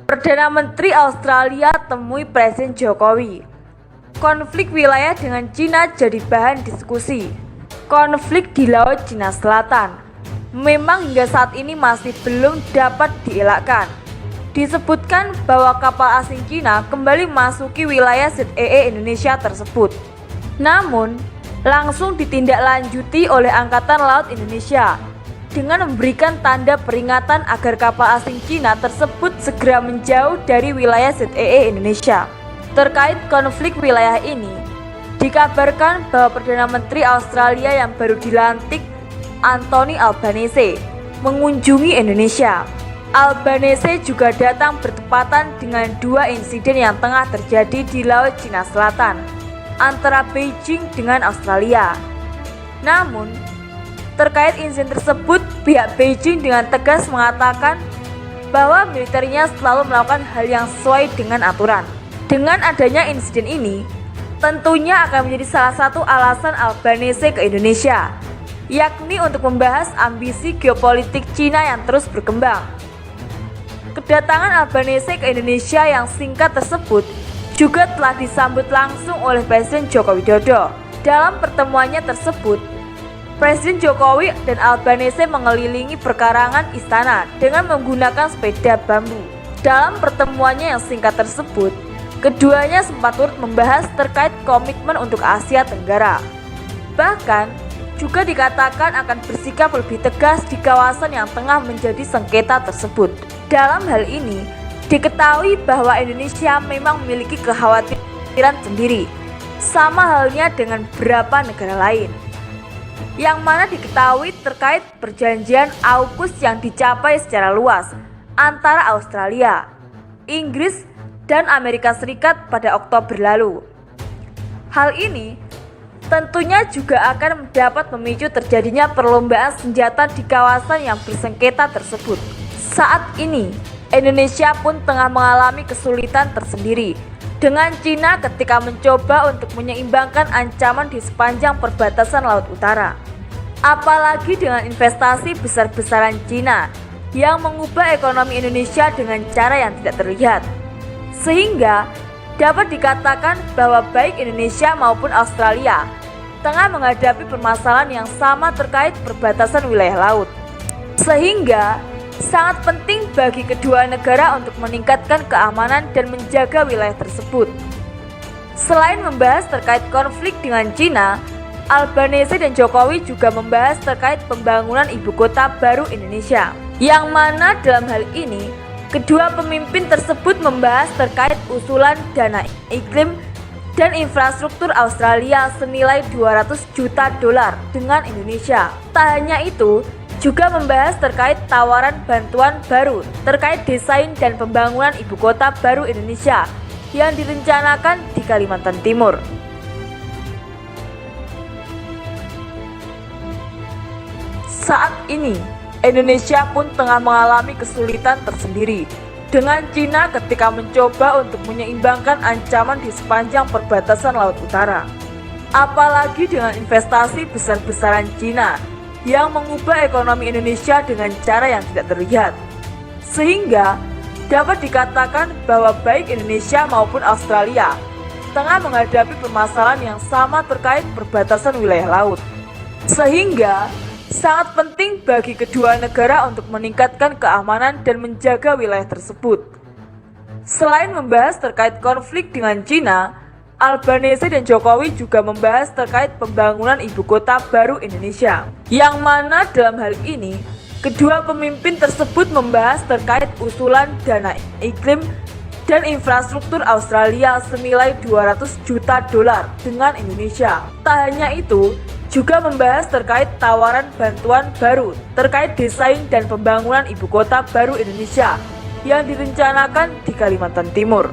Perdana Menteri Australia temui Presiden Jokowi. Konflik wilayah dengan Cina jadi bahan diskusi. Konflik di Laut Cina Selatan memang hingga saat ini masih belum dapat dielakkan. Disebutkan bahwa kapal asing Cina kembali memasuki wilayah ZEE Indonesia tersebut. Namun, langsung ditindaklanjuti oleh Angkatan Laut Indonesia dengan memberikan tanda peringatan agar kapal asing Cina tersebut segera menjauh dari wilayah ZEE Indonesia. Terkait konflik wilayah ini, dikabarkan bahwa Perdana Menteri Australia yang baru dilantik, Anthony Albanese, mengunjungi Indonesia. Albanese juga datang bertepatan dengan dua insiden yang tengah terjadi di Laut Cina Selatan antara Beijing dengan Australia. Namun, terkait insiden tersebut, pihak Beijing dengan tegas mengatakan bahwa militernya selalu melakukan hal yang sesuai dengan aturan. Dengan adanya insiden ini, tentunya akan menjadi salah satu alasan Albanese ke Indonesia, yakni untuk membahas ambisi geopolitik Cina yang terus berkembang. Kedatangan Albanese ke Indonesia yang singkat tersebut juga telah disambut langsung oleh Presiden Joko Widodo. Dalam pertemuannya tersebut, Presiden Jokowi dan Albanese mengelilingi perkarangan istana dengan menggunakan sepeda bambu. Dalam pertemuannya yang singkat tersebut, keduanya sempat turut membahas terkait komitmen untuk Asia Tenggara. Bahkan, juga dikatakan akan bersikap lebih tegas di kawasan yang tengah menjadi sengketa tersebut. Dalam hal ini, diketahui bahwa Indonesia memang memiliki kekhawatiran sendiri, sama halnya dengan beberapa negara lain, yang mana diketahui terkait perjanjian AUKUS yang dicapai secara luas antara Australia, Inggris, dan Amerika Serikat pada Oktober lalu. Hal ini tentunya juga akan dapat memicu terjadinya perlombaan senjata di kawasan yang bersengketa tersebut. Saat ini, Indonesia pun tengah mengalami kesulitan tersendiri dengan Cina ketika mencoba untuk menyeimbangkan ancaman di sepanjang perbatasan Laut Utara. Apalagi dengan investasi besar-besaran Cina yang mengubah ekonomi Indonesia dengan cara yang tidak terlihat. Sehingga dapat dikatakan bahwa baik Indonesia maupun Australia tengah menghadapi permasalahan yang sama terkait perbatasan wilayah laut. Sehingga sangat penting bagi kedua negara untuk meningkatkan keamanan dan menjaga wilayah tersebut. Selain membahas terkait konflik dengan Cina, Albanese dan Jokowi juga membahas terkait pembangunan ibu kota baru Indonesia, yang mana dalam hal ini kedua pemimpin tersebut membahas terkait usulan dana iklim dan infrastruktur Australia senilai 200 juta dolar dengan Indonesia. Tak hanya itu, juga membahas terkait tawaran bantuan baru terkait desain dan pembangunan ibu kota baru Indonesia yang direncanakan di Kalimantan Timur. Saat ini, Indonesia pun tengah mengalami kesulitan tersendiri dengan Cina ketika mencoba untuk menyeimbangkan ancaman di sepanjang perbatasan Laut Utara. Apalagi dengan investasi besar-besaran Cina yang mengubah ekonomi Indonesia dengan cara yang tidak terlihat. Sehingga dapat dikatakan bahwa baik Indonesia maupun Australia tengah menghadapi permasalahan yang sama terkait perbatasan wilayah laut. Sehingga sangat penting bagi kedua negara untuk meningkatkan keamanan dan menjaga wilayah tersebut. Selain membahas terkait konflik dengan Cina, Albanese dan Jokowi juga membahas terkait pembangunan ibu kota baru Indonesia, yang mana dalam hal ini kedua pemimpin tersebut membahas terkait usulan dana iklim dan infrastruktur Australia senilai 200 juta dolar dengan Indonesia. Tak hanya itu, juga membahas terkait tawaran bantuan baru terkait desain dan pembangunan ibu kota baru Indonesia yang direncanakan di Kalimantan Timur.